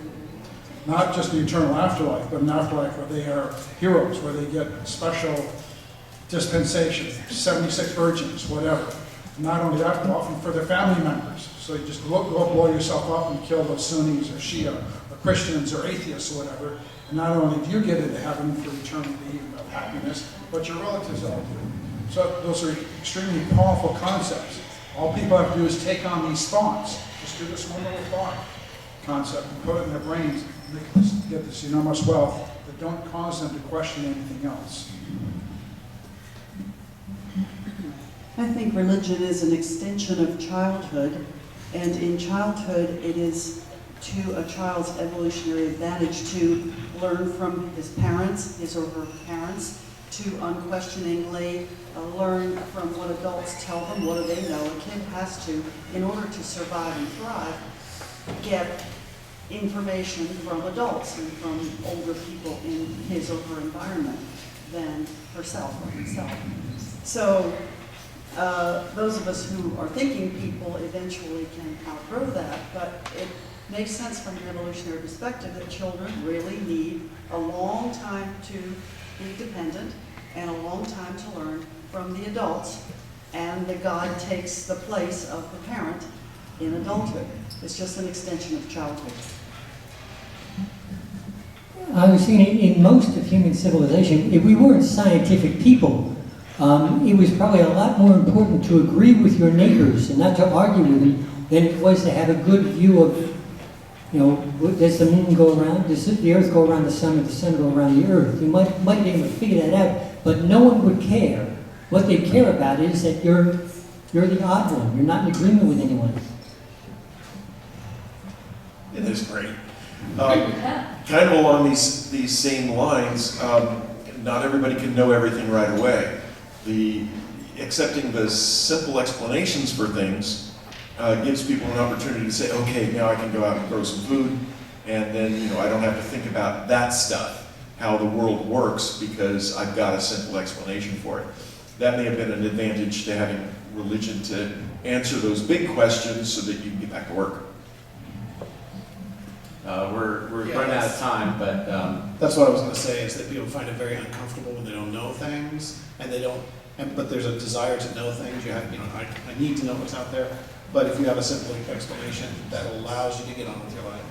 S18: Not just an eternal afterlife, but an afterlife where they are heroes, where they get special dispensation, 76 virgins, whatever. Not only that, but often for their family members. So you just go blow yourself up and kill the Sunnis or Shia or Christians or atheists or whatever. And not only do you get into heaven for eternity of happiness, but your relatives all do. So those are extremely powerful concepts. All people have to do is take on these thoughts. Just do this one little thought concept and put it in their brains and get this enormous wealth that don't cause them to question anything else.
S17: I think religion is an extension of childhood, and in childhood it is to a child's evolutionary advantage to learn from his parents, his or her parents, to unquestioningly learn from what adults tell them. What do they know? A kid has to, in order to survive and thrive, get information from adults and from older people in his or her environment than herself or himself. So those of us who are thinking people eventually can outgrow that, but it makes sense from an evolutionary perspective that children really need a long time to be dependent and a long time to learn from the adults, and that God takes the place of the parent in adulthood. It's just an extension of childhood.
S6: I was thinking, in most of human civilization, if we weren't scientific people, it was probably a lot more important to agree with your neighbors and not to argue with them than it was to have a good view of, does the moon go around, does the earth go around the sun, or the sun go around the earth? You might be able to figure that out, but no one would care. What they care about is that you're the odd one. You're not in agreement with anyone.
S5: It is great. Kind of along these same lines, not everybody can know everything right away. Accepting the simple explanations for things gives people an opportunity to say, okay, now I can go out and grow some food, and then I don't have to think about that stuff, how the world works, because I've got a simple explanation for it. That may have been an advantage to having religion to answer those big questions so that you can get back to work.
S2: We're running out of time, but
S4: that's what I was going to say, is that people find it very uncomfortable when they don't know things, and they don't. But there's a desire to know things. You have, I need to know what's out there. But if you have a simple explanation, that allows you to get on with your life.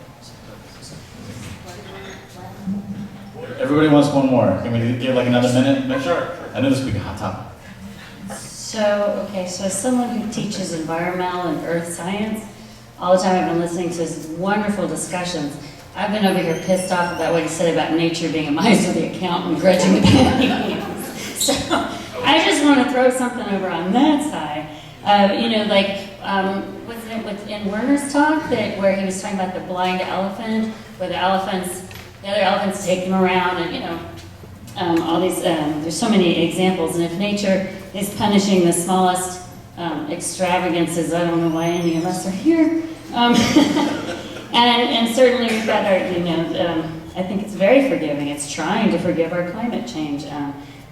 S1: Everybody wants one more. Can we give like another minute? Mitch?
S2: Sure.
S1: I know this would be a hot topic.
S21: So as someone who teaches environmental and earth science, all the time I've been listening to his wonderful discussions. I've been over here pissed off about what he said about nature being a miserly accountant grudging the pennies. So I just want to throw something over on that side. Wasn't it in Werner's talk where he was talking about the blind elephant, where the other elephants take them around, and all these, there's so many examples, and if nature is punishing the smallest extravagances, I don't know why any of us are here. And certainly we've got our, I think it's very forgiving. It's trying to forgive our climate change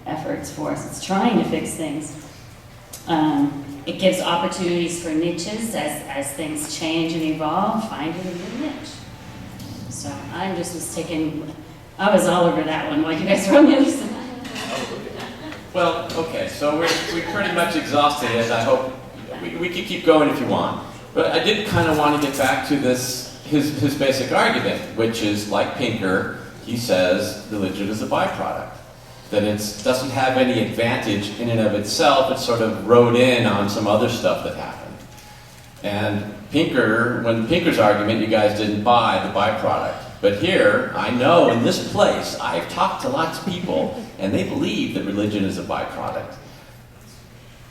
S21: efforts for us. It's trying to fix things. It gives opportunities for niches as things change and evolve, finding a new niche. So I just was I was all over that one. Why'd you guys throw me other side?
S2: Well, okay, so we pretty much exhausted it. I hope we could keep going if you want. But I did kind of want to get back to this, his basic argument, which is, like Pinker, he says religion is a byproduct. That it doesn't have any advantage in and of itself, it's sort of rode in on some other stuff that happened. And Pinker's argument, you guys didn't buy the byproduct. But here, I know in this place, I've talked to lots of people, and they believe that religion is a byproduct.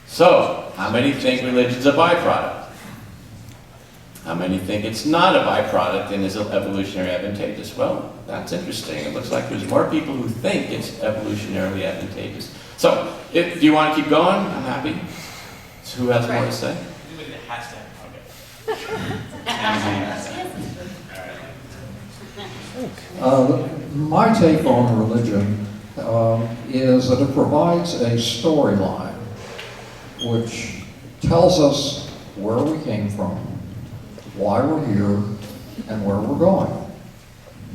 S2: So, how many think religion's a byproduct? How many think it's not a byproduct and is evolutionarily advantageous? Well, that's interesting. It looks like there's more people who think it's evolutionarily advantageous. So, do you want to keep going? I'm happy. So who has more to say?
S7: My take on religion is that it provides a storyline which tells us where we came from, why we're here, and where we're going,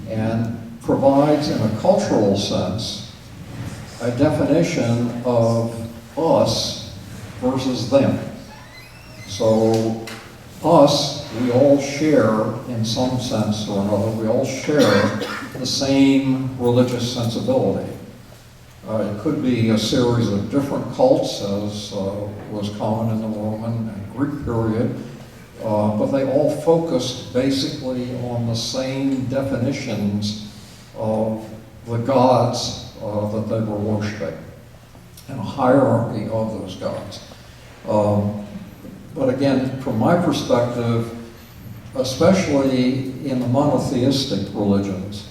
S7: and provides, in a cultural sense, a definition of us versus them. So us, we all share, in some sense or another, we all share the same religious sensibility. It could be a series of different cults, as was common in the Roman and Greek period, but they all focused basically on the same definitions of the gods that they were worshiping, and a hierarchy of those gods. But again, from my perspective, especially in the monotheistic religions,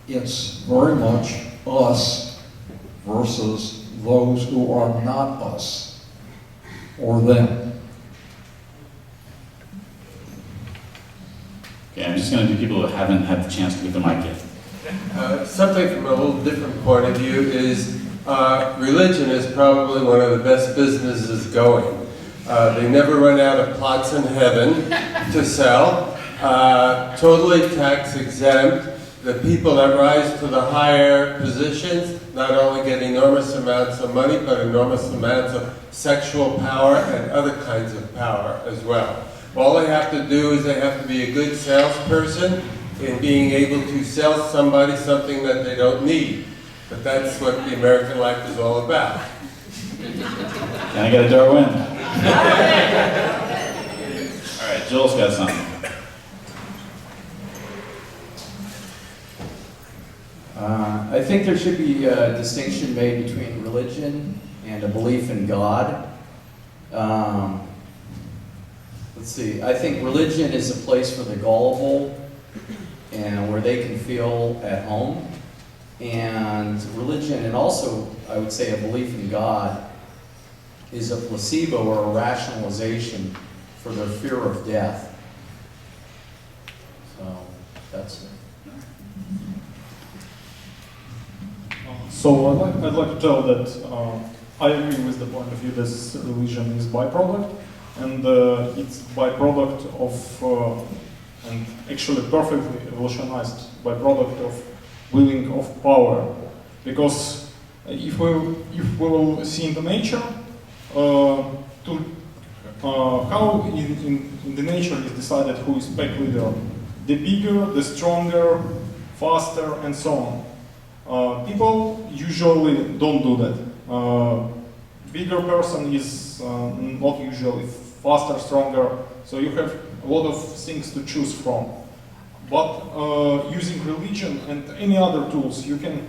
S7: it's very much us versus those who are not us, or them.
S1: Okay, I'm just going to do people who haven't had the chance to get the mic yet.
S22: Something from a little different point of view is religion is probably one of the best businesses going. They never run out of plots in heaven to sell. Totally tax exempt. The people that rise to the higher positions not only get enormous amounts of money, but enormous amounts of sexual power and other kinds of power as well. All they have to do is they have to be a good salesperson in being able to sell somebody something that they don't need. But that's what the American life is all about.
S1: Can I get a Darwin? All right, Joel's got something.
S23: I think there should be a distinction made between religion and a belief in God. Let's see, I think religion is a place for the gullible and where they can feel at home. And religion, and also I would say a belief in God, is a placebo or a rationalization for their fear of death. So that's it.
S10: So I'd like to tell that I agree with the point of view that religion is byproduct, and it's byproduct of, and actually perfectly evolutionized byproduct of willing of power. Because if we will see in the nature, how in the nature is decided who is pack leader, the bigger, the stronger, faster, and so on. People usually don't do that. Bigger person is not usually faster, stronger, so you have a lot of things to choose from. But using religion and any other tools, you can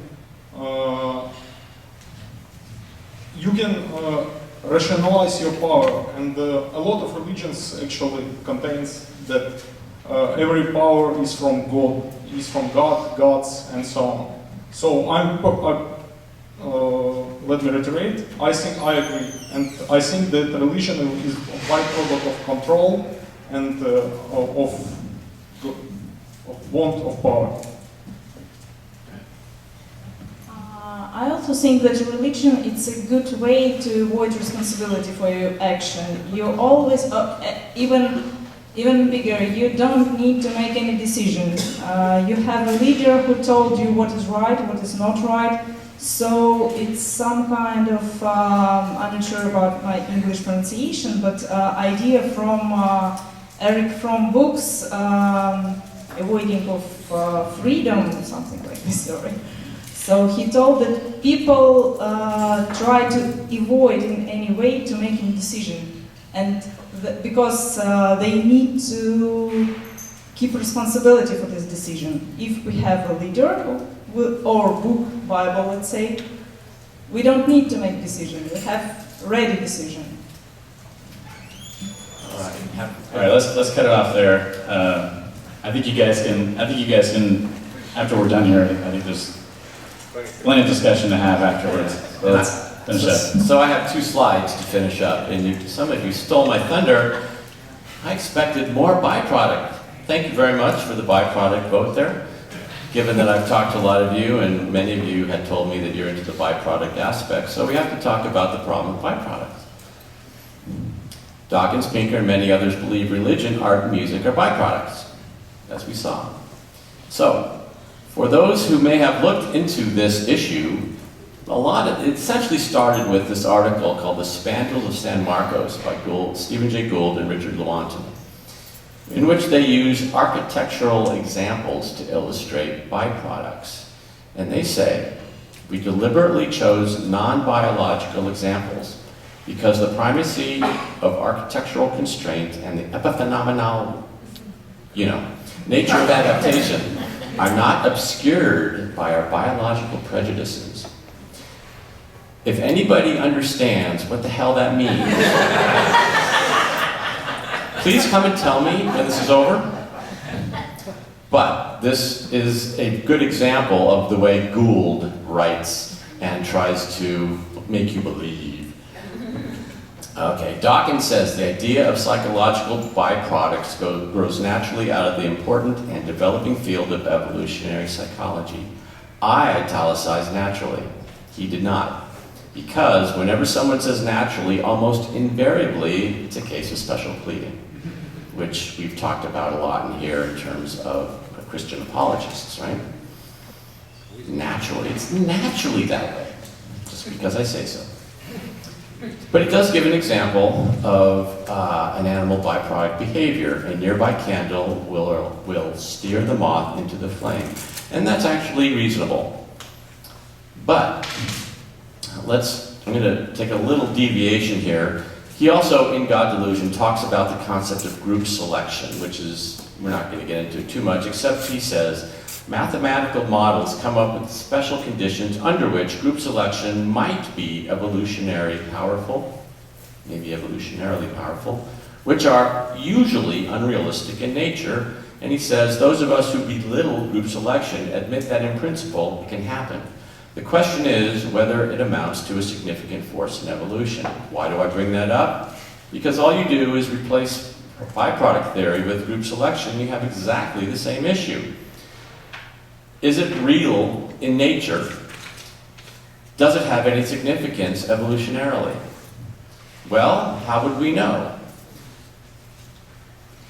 S10: rationalize your power, and a lot of religions actually contains that every power is from God, gods, and so on. So let me reiterate, I think I agree. And I think that religion is a byproduct of control and of want of power.
S13: I also think that religion it's a good way to avoid responsibility for your action. You always, even bigger, you don't need to make any decision. You have a leader who told you what is right, what is not right. So it's some kind of, I'm not sure about my English pronunciation, but idea from Eric Fromm books, Avoiding of Freedom, something like this story. So he told that people try to avoid in any way to making a decision, and because they need to keep responsibility for this decision. If we have a leader or book, Bible, let's say, we don't need to make decision. We have ready decision.
S1: All right, let's cut it off there. I think you guys can. After we're done here, I think there's plenty of discussion to have afterwards. So let's finish up.
S2: So I have 2 slides to finish up, and some of you stole my thunder. I expected more byproduct. Thank you very much for the byproduct vote there. Given that I've talked to a lot of you, and many of you had told me that you're into the byproduct aspect, so we have to talk about the problem of byproducts. Dawkins, Pinker, and many others believe religion, art, and music are byproducts, as we saw. So, for those who may have looked into this issue, it essentially started with this article called The Spandrels of San Marcos by Stephen Jay Gould and Richard Lewontin, in which they use architectural examples to illustrate byproducts. And they say, we deliberately chose non-biological examples because the primacy of architectural constraint and the epiphenomenal, nature of adaptation are not obscured by our biological prejudices. If anybody understands what the hell that means, please come and tell me when this is over. But this is a good example of the way Gould writes and tries to make you believe. Okay, Dawkins says the idea of psychological byproducts grows naturally out of the important and developing field of evolutionary psychology. I italicized naturally. He did not. Because whenever someone says naturally, almost invariably, it's a case of special pleading, which we've talked about a lot in here in terms of Christian apologists, right? Naturally, it's naturally that way, just because I say so. But it does give an example of an animal byproduct behavior. A nearby candle will steer the moth into the flame. And that's actually reasonable. But I'm going to take a little deviation here. He also, in God Delusion, talks about the concept of group selection, which is, we're not going to get into too much, except he says, mathematical models come up with special conditions under which group selection might be evolutionarily powerful, which are usually unrealistic in nature. And he says, those of us who belittle group selection admit that in principle it can happen. The question is whether it amounts to a significant force in evolution. Why do I bring that up? Because all you do is replace byproduct theory with group selection, you have exactly the same issue. Is it real in nature? Does it have any significance evolutionarily? Well, how would we know?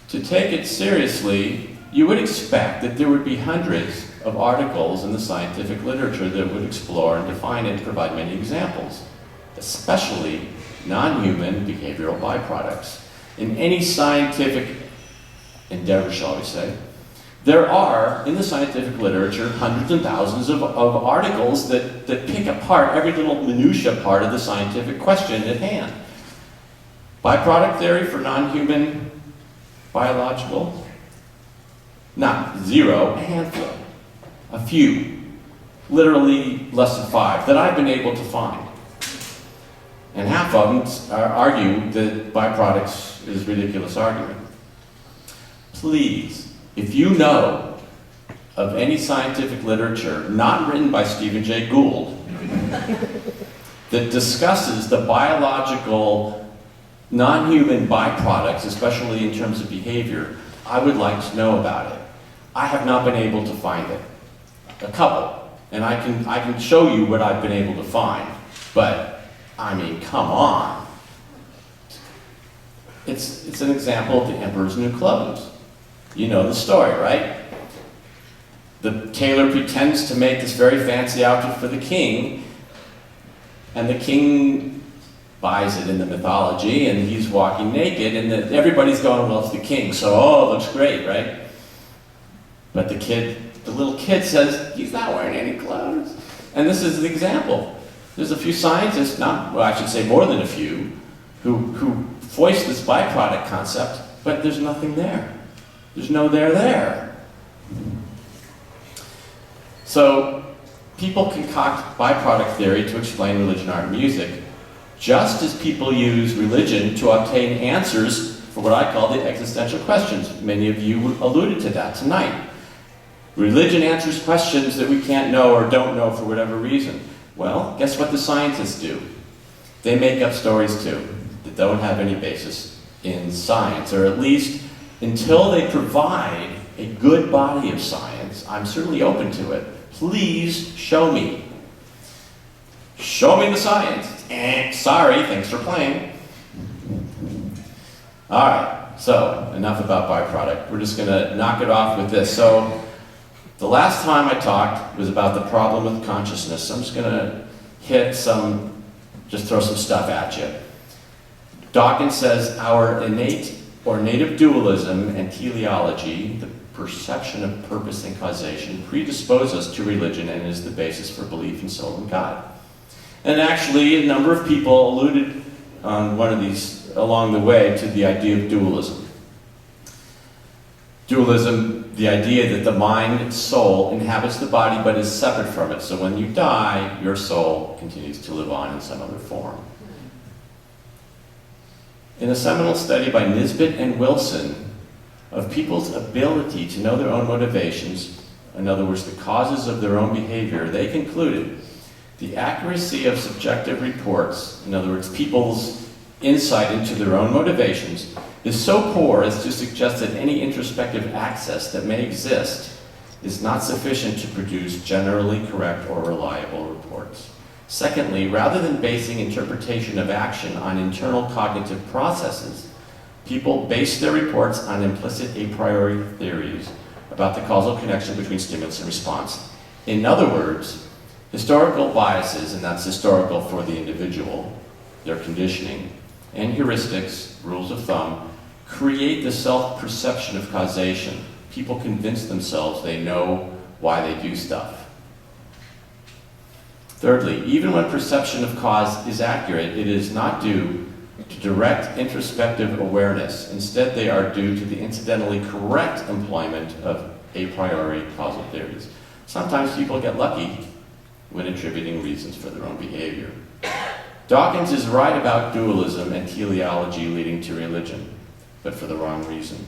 S2: To take it seriously, you would expect that there would be hundreds of articles in the scientific literature that would explore and define it and provide many examples, especially non-human behavioral byproducts. In any scientific endeavor, shall we say, there are, in the scientific literature, hundreds and thousands of articles that pick apart every little minutia part of the scientific question at hand. Byproduct theory for non-human biological? Not zero, a handful. A few. Literally less than 5 that I've been able to find. And half of them argue that byproducts is a ridiculous argument. Please, if you know of any scientific literature not written by Stephen Jay Gould that discusses the biological, non-human byproducts, especially in terms of behavior, I would like to know about it. I have not been able to find it. A couple. And I can show you what I've been able to find. But, I mean, come on. It's an example of the Emperor's New Clothes. You know the story, right? The tailor pretends to make this very fancy outfit for the king, and the king buys it in the mythology, and he's walking naked, and everybody's going, well, it's the king, so, oh, it looks great, right? But the little kid says, he's not wearing any clothes. And this is the example. There's a few scientists, I should say more than a few, who voice this byproduct concept, but there's nothing there. There's no there. So, people concoct byproduct theory to explain religion, art, and music, just as people use religion to obtain answers for what I call the existential questions. Many of you alluded to that tonight. Religion answers questions that we can't know or don't know for whatever reason. Well, guess what the scientists do? They make up stories too, that don't have any basis in science, or at least until they provide a good body of science. I'm certainly open to it. Please show me. Show me the science. Sorry, thanks for playing. All right, so enough about byproduct. We're just going to knock it off with this. So the last time I talked was about the problem with consciousness. I'm just going to just throw some stuff at you. Dawkins says our innate or native dualism and teleology, the perception of purpose and causation, predispose us to religion and is the basis for belief in soul and God. And actually, a number of people alluded on one of these along the way to the idea of dualism. Dualism, the idea that the mind, soul, inhabits the body but is separate from it. So when you die, your soul continues to live on in some other form. In a seminal study by Nisbet and Wilson of people's ability to know their own motivations, in other words, the causes of their own behavior, they concluded the accuracy of subjective reports, in other words, people's insight into their own motivations, is so poor as to suggest that any introspective access that may exist is not sufficient to produce generally correct or reliable reports. Secondly, rather than basing interpretation of action on internal cognitive processes, people base their reports on implicit a priori theories about the causal connection between stimulus and response. In other words, historical biases, and that's historical for the individual, their conditioning, and heuristics, rules of thumb, create the self-perception of causation. People convince themselves they know why they do stuff. Thirdly, even when perception of cause is accurate, it is not due to direct introspective awareness. Instead, they are due to the incidentally correct employment of a priori causal theories. Sometimes people get lucky when attributing reasons for their own behavior. Dawkins is right about dualism and teleology leading to religion, but for the wrong reason.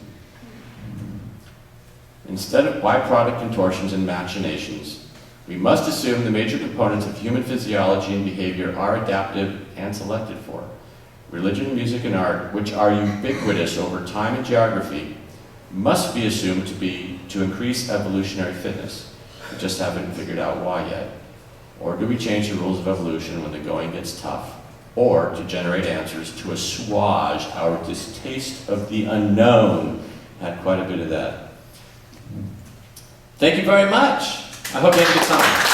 S2: Instead of byproduct contortions and machinations, we must assume the major components of human physiology and behavior are adaptive and selected for. Religion, music, and art, which are ubiquitous over time and geography, must be assumed to increase evolutionary fitness. We just haven't figured out why yet. Or do we change the rules of evolution when the going gets tough? Or to generate answers to assuage our distaste of the unknown? Had quite a bit of that. Thank you very much. I hope you had a good time.